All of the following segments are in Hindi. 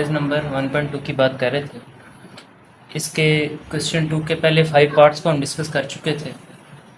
पेज नंबर 1.2 की बात कर रहे थे। इसके क्वेश्चन 2 के पहले 5 पार्ट्स को हम डिस्कस कर चुके थे।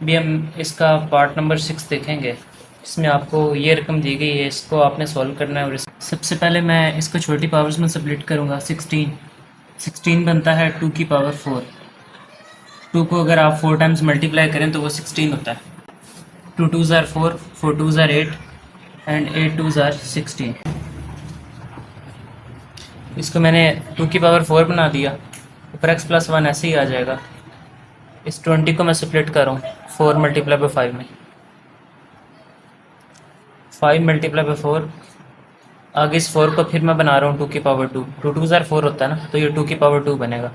अभी हम इसका पार्ट नंबर 6 देखेंगे। इसमें आपको ये रकम दी गई है, इसको आपने सॉल्व करना है। और सबसे पहले मैं इसको छोटी पावर्स में स्प्लिट करूँगा। 16 बनता है 2 की पावर 4। 2 को अगर आप 4 टाइम्स मल्टीप्लाई करें तो वो 16 होता है। 2 2s are 4, 4 2s are 8 and 8 2s are 16। इसको मैंने 2 की पावर 4 बना दिया, ऊपर x प्लस 1 ऐसे ही आ जाएगा। इस 20 को मैं स्प्लिट कर रहा हूँ 4 मल्टीप्लाई बाई 5 में। 5 मल्टीप्लाई बाई 4, आगे इस 4 को फिर मैं बना रहा हूँ 2 की पावर 2। 2 2s are 4 होता है ना, तो ये 2 की पावर 2 बनेगा।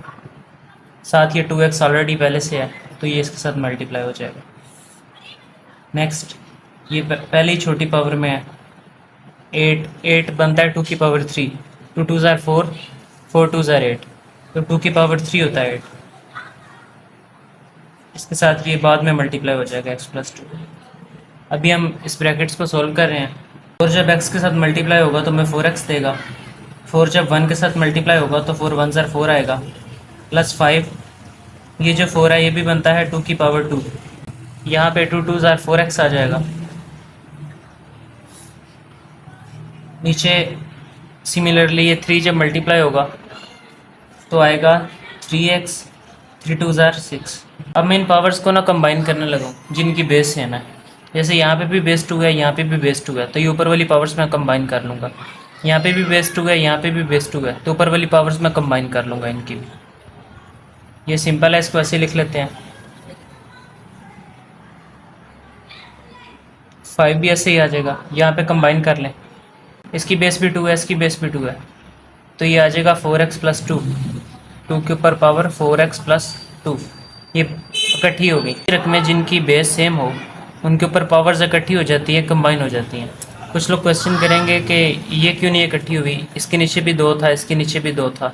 साथ ये 2x ऑलरेडी पहले से है, तो ये इसके साथ मल्टीप्लाई हो जाएगा। नेक्स्ट, ये पहले ही छोटी पावर में है। 8 बनता है 2 की power 3। 2 2s are 4, 4 2s are 8, तो 2 की पावर 3 होता है 8। इसके साथ ये बाद में मल्टीप्लाई हो जाएगा x प्लस 2। अभी हम इस ब्रैकेट्स को सोल्व कर रहे हैं। 4 जब x के साथ मल्टीप्लाई होगा तो मैं 4x देगा। 4 जब 1 के साथ मल्टीप्लाई होगा तो 4 1s are 4 आएगा, प्लस 5। ये जो 4 है ये भी बनता है 2 की पावर 2। यहाँ पे 2 2s are 4x आ जाएगा। नीचे सिमिलरली ये 3 जब मल्टीप्लाई होगा तो आएगा 3x, 3 2s are 6। अब मैं इन पावर्स को ना कंबाइन करने लगा जिनकी बेस सेम है। जैसे यहाँ पे भी बेस 2 है, यहाँ पे भी बेस 2 है, तो ये ऊपर वाली पावर्स मैं कंबाइन कर लूँगा। यहाँ पे भी बेस 2 है, यहाँ पे भी बेस 2 है, तो ऊपर वाली पावर्स मैं कंबाइन कर लूँगा इनकी भी। ये सिंपल है, इसको ऐसे लिख लेते हैं। 5 भी ऐसे ही आ जाएगा, यहाँ पे कंबाइन कर लें। इसकी बेस भी 2 है, इसकी बेस भी 2 है, तो ये आ जाएगा 4x प्लस 2। 2 के ऊपर पावर 4x प्लस 2, ये इकट्ठी हो गई। रकमें जिनकी बेस सेम हो उनके ऊपर पावर्स इकट्ठी हो जाती है, कंबाइन हो जाती हैं। कुछ लोग क्वेश्चन करेंगे कि ये क्यों नहीं इकट्ठी हुई, इसके नीचे भी 2 था, इसके नीचे भी 2 था।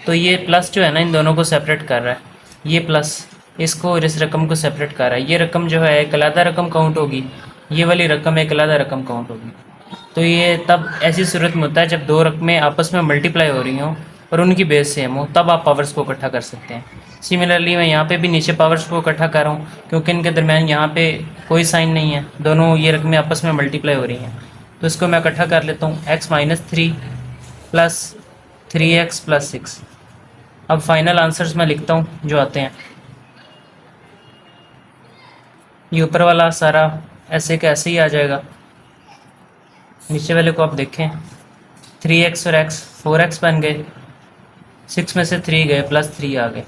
तो ये प्लस जो है ना इन दोनों को सेपरेट कर रहा है, ये प्लस इसको और इस रकम को सेपरेट कर रहा है। ये रकम जो है एक अलग रकम काउंट होगी, ये वाली रकम एक अलग रकम काउंट होगी। तो ये तब ऐसी सूरत में होता है जब 2 रकमें आपस में मल्टीप्लाई हो रही हों और उनकी बेस सेम हो, तब आप पावर्स को इकट्ठा कर सकते हैं। सिमिलरली मैं यहाँ पे भी नीचे पावर्स को इकट्ठा कर रहा हूँ क्योंकि इनके दरमियान यहाँ पे कोई साइन नहीं है, दोनों ये रकमें आपस में मल्टीप्लाई हो रही हैं। तो इसको मैं इकट्ठा कर लेता हूँ, x minus 3 plus 3x plus 6। अब फाइनल आंसर्स मैं लिखता हूँ जो आते हैं। ये ऊपर वाला सारा ऐसे का ऐसे ही आ जाएगा। नीचे वाले को आप देखें, 3x और x 4x बन गए, 6 में से 3 गए, प्लस 3 आ गए।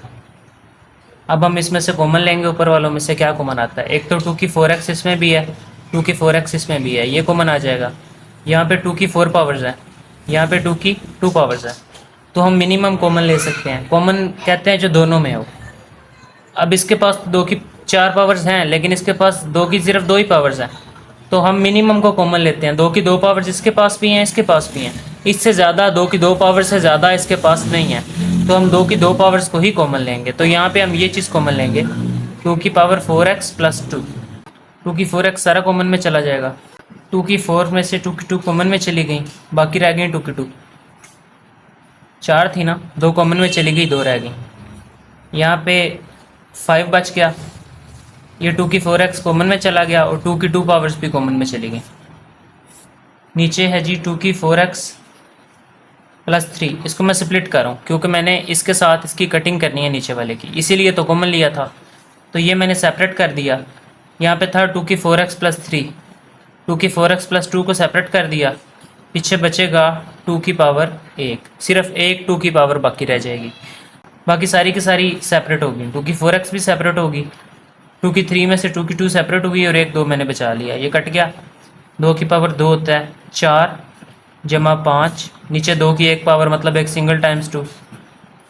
अब हम इसमें से कॉमन लेंगे, ऊपर वालों में से क्या कॉमन आता है। एक तो 2 की 4x इसमें भी है, 2 की 4x इसमें भी है, ये कॉमन आ जाएगा। यहाँ पे 2 की 4 पावर्स है, यहाँ पे 2 की 2 पावर्स है, तो हम मिनिमम कॉमन ले सकते हैं। कॉमन कहते हैं जो दोनों में हो। अब इसके पास 2 की 4 पावर्स हैं, लेकिन इसके पास 2 की सिर्फ 2 ही पावर्स हैं, तो हम मिनिमम को कॉमन लेते हैं। 2 की 2 पावर्स इसके पास भी हैं, इसके पास भी हैं, इससे ज़्यादा 2 की 2 पावर से ज़्यादा इसके पास नहीं है, तो हम 2 की 2 पावर्स को ही कॉमन लेंगे। तो यहाँ पे हम ये चीज़ कॉमन लेंगे, 2 की पावर 4x प्लस 2। 2 की 4x सारा कॉमन में चला जाएगा। 2 की 4 में से 2 की 2 कॉमन में चली गई, बाकी रह गई 2 की 2। 4 थी ना, 2 कॉमन में चली गई, 2 रह गई। यहाँ पे 5 बच गया, ये 2 की 4x कॉमन में चला गया और 2 की 2 पावर्स भी कॉमन में चली गई। नीचे है जी 2 की 4x प्लस 3, इसको मैं स्प्लिट कर रहा हूँ क्योंकि मैंने इसके साथ इसकी कटिंग करनी है नीचे वाले की, इसीलिए तो कॉमन लिया था, तो ये मैंने सेपरेट कर दिया। यहाँ पे था 2 की 4x प्लस 3, 2 की 4x प्लस 2 को सेपरेट कर दिया, पीछे बचेगा 2 की पावर 1, सिर्फ एक 2 की पावर बाकी रह जाएगी, बाकी सारी की सारी सेपरेट होगी। 2 की 4x भी सेपरेट होगी, 2 की 3 में से 2 की 2 सेपरेट हुई और एक 2 मैंने बचा लिया, ये कट गया। 2 की पावर 2 होता है 4 जमा 5, नीचे 2 की 1 पावर मतलब एक सिंगल टाइम्स 2,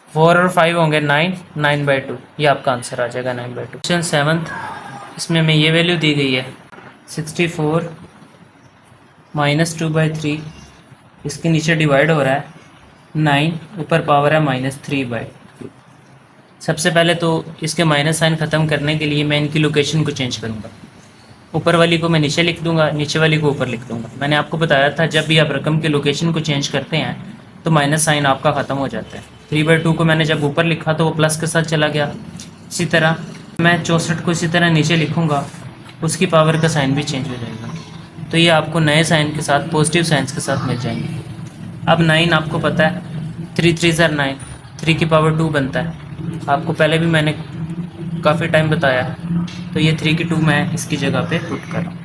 4 और 5 होंगे 9, 9/2, ये आपका आंसर आ जाएगा 9/2। क्वेश्चन 7th, इसमें हमें ये वैल्यू दी गई है 64 माइनस 2/3, इसके नीचे डिवाइड हो रहा है 9, ऊपर पावर है -3/2। सबसे पहले तो इसके माइनस साइन ख़त्म करने के लिए मैं इनकी लोकेशन को चेंज करूँगा। ऊपर वाली को मैं नीचे लिख दूंगा, नीचे वाली को ऊपर लिख दूंगा। मैंने आपको बताया था जब भी आप रकम की लोकेशन को चेंज करते हैं तो माइनस साइन आपका ख़त्म हो जाता है। 3/2 को मैंने जब ऊपर लिखा तो वो प्लस के साथ चला गया। इसी तरह मैं 64 को इसी तरह नीचे लिखूँगा, उसकी पावर का साइन भी चेंज हो जाएगा। तो ये आपको नए साइन के साथ, पॉजिटिव साइंस के साथ मिल जाएंगे। अब 9 आपको पता है, 3 3 ज़ार 9, 3 की पावर 2 बनता है। आपको पहले भी मैंने काफ़ी टाइम बताया। तो ये 3 की 2 मैं इसकी जगह पे पुट कर रहा हूँ,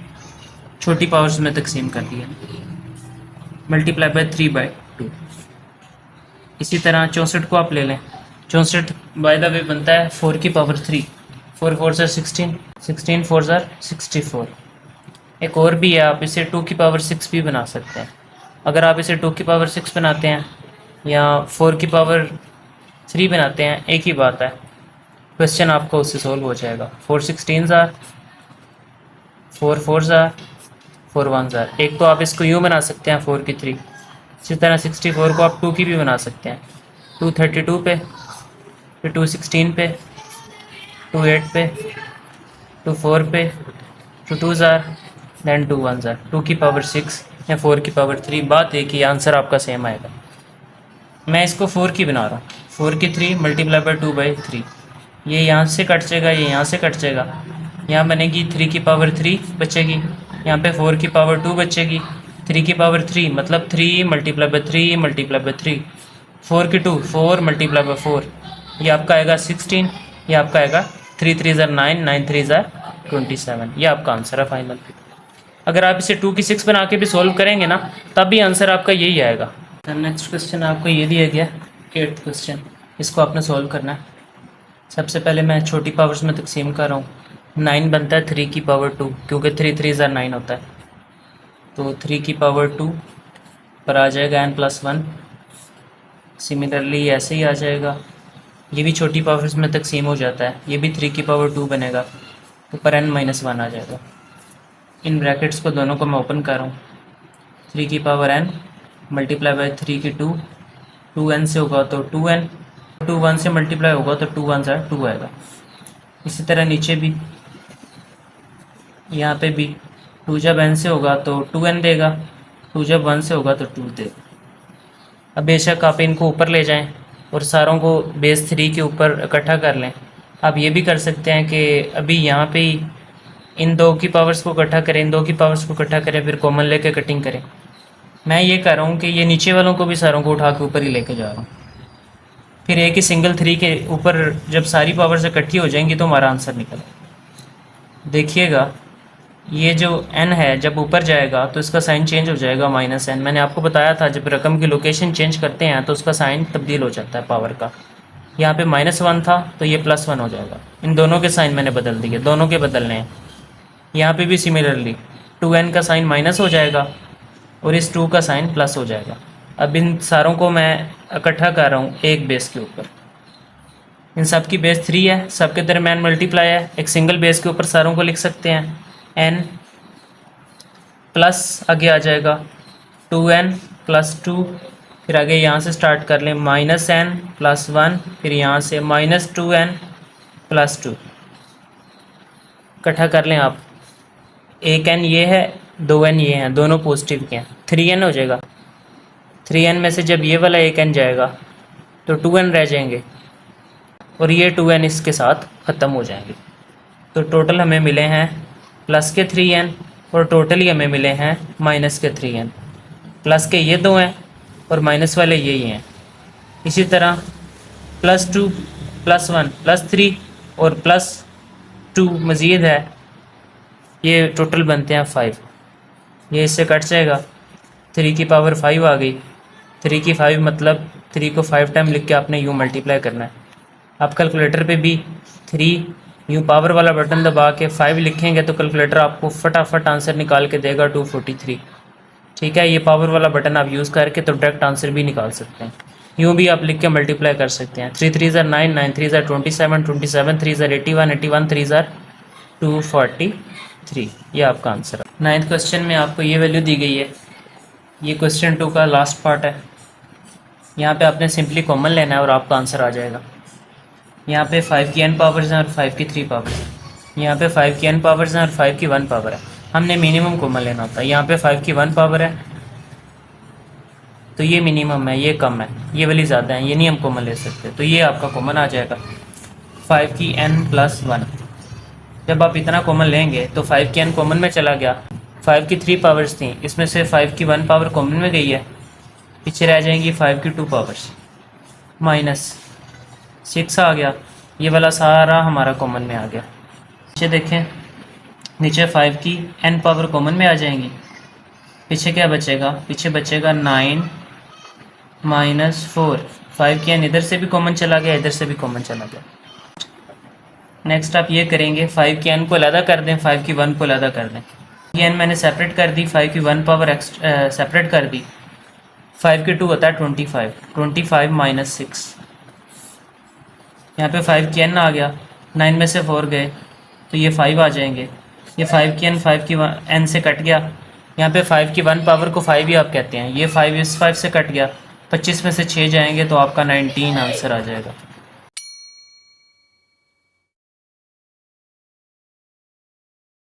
छोटी पावर्स में तकसीम कर दिया, मल्टीप्लाई बाय 3/2। इसी तरह 64 को आप ले लें। 64 बाय द वे बनता है 4 की पावर 3, 4 4 ज़ार 16, 16 4 ज़ार 64। एक और भी है, आप इसे 2 की पावर 6 भी बना सकते हैं। अगर आप इसे 2 की पावर 6 बनाते हैं या 4 की पावर 3 बनाते हैं, एक ही बात है, क्वेश्चन आपका उससे सोल्व हो जाएगा। 4 16 ज़ार, 4 4 ज़ार, 4 1 ज़ार। एक तो आप इसको यूँ बना सकते हैं 4 की 3, इसी तरह 64 को आप 2 की भी बना सकते हैं। 2 32 पे, फिर 2 16 पे, 2 8 पे, 2 4 पे, 2 2 ज़ार, दैन 2 1 ज़ार। 2 की पावर 6 या 4 की पावर 3, बात एक ही, आंसर आपका सेम आएगा। मैं इसको 4 की बना रहा हूँ, 4 की 3 मल्टीप्लाई बाय 2/3। ये यहाँ से कट जाएगा, ये यहाँ से कट जाएगा, यहाँ बनेगी 3 की पावर 3 बचेगी, यहाँ पे 4 की पावर 2 बचेगी। 3 की पावर 3 मतलब 3 मल्टीप्लाई बाय 3 मल्टीप्लाई बाय 3, 4 की 2 4 मल्टीप्लाई बाय 4, ये आपका आएगा 16, ये आपका आएगा 3 3 ज़ार 9, 9 3 ज़ार 27। ये आपका आंसर है फाइनल। अगर आप इसे 2 की 6 बना के भी सॉल्व करेंगे ना, तब भी आंसर आपका यही आएगा। नेक्स्ट क्वेश्चन आपको ये दिया गया, 8th क्वेश्चन, इसको आपने सॉल्व करना है। सबसे पहले मैं छोटी पावर्स में तकसीम कर रहा हूँ। 9 बनता है 3 की पावर 2, क्योंकि 3 3 ज़ार 9 होता है, तो 3 की पावर 2 पर आ जाएगा n+1। सिमिलरली ऐसे ही आ जाएगा, ये भी छोटी पावर्स में तकसीम हो जाता है, ये भी 3 की पावर 2 बनेगा, तो पर n-1 आ जाएगा। इन ब्रैकेट्स को दोनों को मैं ओपन कर रहा हूँ। 3 की पावर n मल्टीप्लाई बाय 3 की 2, 2n से होगा तो 2n, 2 1 से मल्टीप्लाई होगा तो 2 1 ज़ार 2 आएगा। इसी तरह नीचे भी, यहाँ पे भी 2 जब n से होगा तो 2n देगा, 2 जब 1 से होगा तो 2 देगा। अब बेशक आप इनको ऊपर ले जाएं और सारों को बेस 3 के ऊपर इकट्ठा कर लें। आप ये भी कर सकते हैं कि अभी यहाँ पे ही इन 2 की पावर्स को इकट्ठा करें, इन 2 की पावर्स को इकट्ठा करें, फिर कॉमन लेके कटिंग करें। मैं ये कर रहा हूँ कि ये नीचे वालों को भी सारों को उठा के ऊपर ही लेके जा रहा हूँ, फिर एक ही सिंगल 3 के ऊपर जब सारी पावर्स इकट्ठी हो जाएंगी तो हमारा आंसर निकलेगा। देखिएगा, ये जो n है जब ऊपर जाएगा तो इसका साइन चेंज हो जाएगा -n। मैंने आपको बताया था जब रकम की लोकेशन चेंज करते हैं तो उसका साइन तब्दील हो जाता है पावर का। यहाँ पे -1 था तो ये +1 हो जाएगा। इन दोनों के साइन मैंने बदल दिए, दोनों के बदलने हैं। यहाँ पे भी सिमिलरली 2n का साइन माइनस हो जाएगा और इस 2 का साइन प्लस हो जाएगा। अब इन सारों को मैं इकट्ठा कर रहा हूँ एक बेस के ऊपर। इन सब की बेस 3 है, सबके दरमियान मल्टीप्लाई है। एक सिंगल बेस के ऊपर सारों को लिख सकते हैं, n प्लस आगे आ जाएगा 2n + 2, फिर आगे यहाँ से स्टार्ट कर लें -n + 1, फिर यहाँ से -2n + 2। इकट्ठा कर लें आप, एक n ये है, 2n ये हैं, दोनों पॉजिटिव के हैं, 3n हो जाएगा। 3n में से जब ये वाला एक n जाएगा तो 2n रह जाएंगे और ये 2n इसके साथ ख़त्म हो जाएंगे। तो टोटल हमें मिले हैं प्लस के 3n और टोटली हमें मिले हैं माइनस के 3n। प्लस के ये 2 हैं और माइनस वाले यही हैं। इसी तरह +2 +1 +3 और +2 मज़ीद है, ये टोटल बनते हैं 5। ये इससे कट जाएगा, 3 की पावर 5 आ गई। 3 की 5 मतलब 3 को 5 टाइम लिख के आपने यूँ मल्टीप्लाई करना है। आप कैलकुलेटर पे भी 3 यूँ पावर वाला बटन दबा के 5 लिखेंगे तो कैलकुलेटर आपको फटाफट आंसर निकाल के देगा 243। ठीक है, ये पावर वाला बटन आप यूज़ करके तो डायरेक्ट आंसर भी निकाल सकते हैं। यूँ भी आप लिख के मल्टीप्लाई कर सकते हैं। 3 3 ज़ार 9, 9 3 ज़ार 27, 27 3 ज़ार 81, 81 3 ज़ार 243। ये आपका आंसर है। 9th क्वेश्चन में आपको ये वैल्यू दी गई है। ये क्वेश्चन 2 का लास्ट पार्ट है। यहाँ पे आपने सिंपली कॉमन लेना है और आपका आंसर आ जाएगा। यहाँ पे 5 की n पावर्स हैं और 5 की 3 पावर्स हैं। यहाँ पे 5 की n पावर्स हैं और 5 की 1 पावर है। हमने मिनिमम कॉमन लेना होता है। यहाँ पे 5 की 1 पावर है तो ये मिनिमम है, ये कम है, ये वाली ज़्यादा है, ये नहीं हम कॉमन ले सकते, तो ये आपका कॉमन आ जाएगा 5 की n+1। जब आप इतना कॉमन लेंगे तो 5 की n कॉमन में चला गया, 5 की 3 पावर्स थी, इसमें से 5 की 1 पावर कॉमन में गई है, पीछे रह जाएंगी 5 की 2 पावर्स, -6 आ गया, ये वाला सारा हमारा कॉमन में आ गया। नीचे देखें, नीचे 5 की n पावर कॉमन में आ जाएंगी, पीछे क्या बचेगा, पीछे बचेगा 9 -4, 5 की n इधर से भी कॉमन चला गया, इधर से भी कॉमन चला गया। नेक्स्ट आप ये करेंगे, 5 की n को अलग कर दें, 5 की 1 को अलग कर दें। ये n मैंने सेपरेट कर दी, 5 की 1 पावर सेपरेट कर दी, 5 की 2 होता है 25, 25 - 6, यहाँ पे 5 की n आ गया, 9 में से 4 गए तो ये 5 आ जाएंगे, ये 5 की n 5 की n से कट गया, यहाँ पे 5 की 1 पावर को 5 ही आप कहते हैं, ये 5 इस 5 से कट गया, 25 में से 6 जाएंगे तो आपका 19 आंसर आ जाएगा।